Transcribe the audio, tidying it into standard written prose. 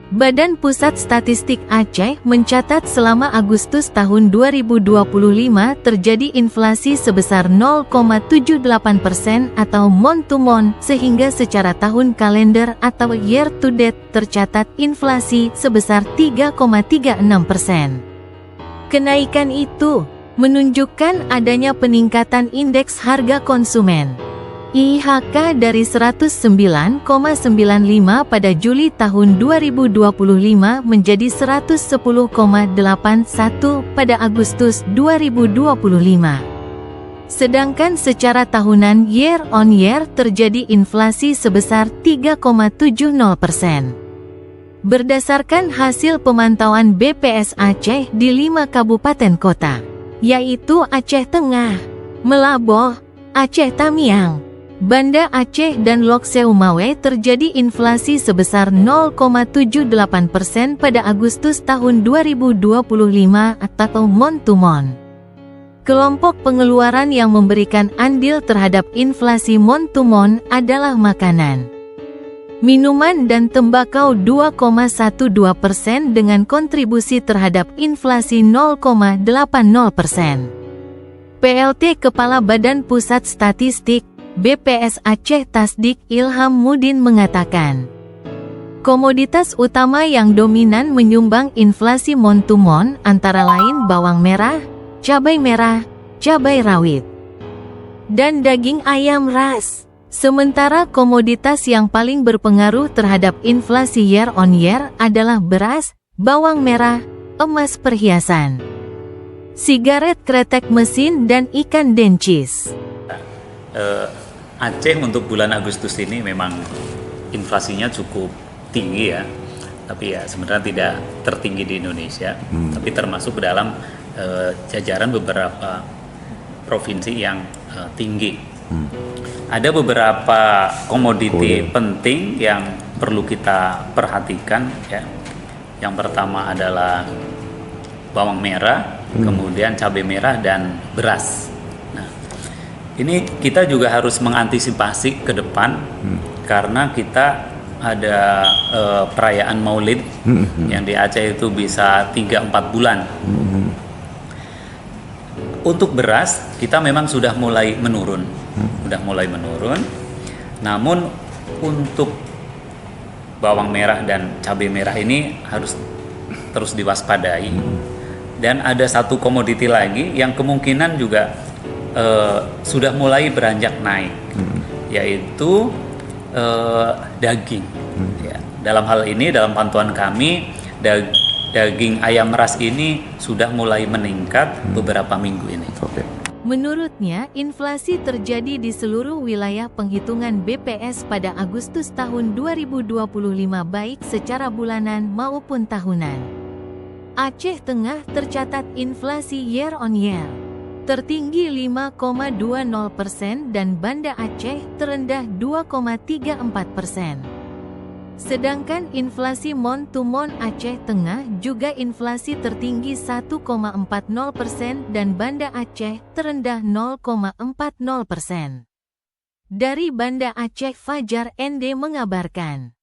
Badan Pusat Statistik Aceh mencatat selama Agustus tahun 2025 terjadi inflasi sebesar 0,78% atau month-to-month, sehingga secara tahun kalender atau year-to-date tercatat inflasi sebesar 3,36%. Kenaikan itu menunjukkan adanya peningkatan indeks harga konsumen (IHK) dari 109,95 pada Juli tahun 2025 menjadi 110,81 pada Agustus 2025. Sedangkan secara tahunan year on year terjadi inflasi sebesar 3,70%. Berdasarkan hasil pemantauan BPS Aceh di 5 kabupaten kota, yaitu Aceh Tengah, Melaboh, Aceh Tamiang, Banda Aceh dan Lok Seumawe, terjadi inflasi sebesar 0,78% pada Agustus tahun 2025 atau month-to-month. Kelompok pengeluaran yang memberikan andil terhadap inflasi month-to-month adalah makanan, minuman dan tembakau 2,12% dengan kontribusi terhadap inflasi 0,80%. PLT Kepala Badan Pusat Statistik BPS Aceh Tasdik Ilham Mudin mengatakan, komoditas utama yang dominan menyumbang inflasi month-to-month antara lain bawang merah, cabai rawit, dan daging ayam ras. Sementara komoditas yang paling berpengaruh terhadap inflasi year on year adalah beras, bawang merah, emas perhiasan, sigaret kretek mesin, dan ikan dencis. Aceh untuk bulan Agustus ini memang inflasinya cukup tinggi ya, tapi ya sebenarnya tidak tertinggi di Indonesia, tapi termasuk dalam jajaran beberapa provinsi yang tinggi. Ada beberapa komoditi penting yang perlu kita perhatikan ya. Yang pertama adalah bawang merah, kemudian cabai merah dan beras. Ini kita juga harus mengantisipasi ke depan karena kita ada perayaan Maulid yang di Aceh itu bisa 3-4 bulan. Untuk beras kita memang sudah mulai menurun, namun untuk bawang merah dan cabai merah ini harus terus diwaspadai. Dan ada satu komoditi lagi yang kemungkinan juga sudah mulai beranjak naik, yaitu daging. Ya, dalam hal ini, dalam pantauan kami, daging ayam ras ini sudah mulai meningkat beberapa minggu ini. Menurutnya, inflasi terjadi di seluruh wilayah penghitungan BPS pada Agustus tahun 2025 baik secara bulanan maupun tahunan. Aceh Tengah tercatat inflasi year on year tertinggi 5,20% dan Banda Aceh terendah 2,34%. Sedangkan inflasi month-to-month Aceh Tengah juga inflasi tertinggi 1,40% dan Banda Aceh terendah 0,40%. Dari Banda Aceh, Fajar ND mengabarkan.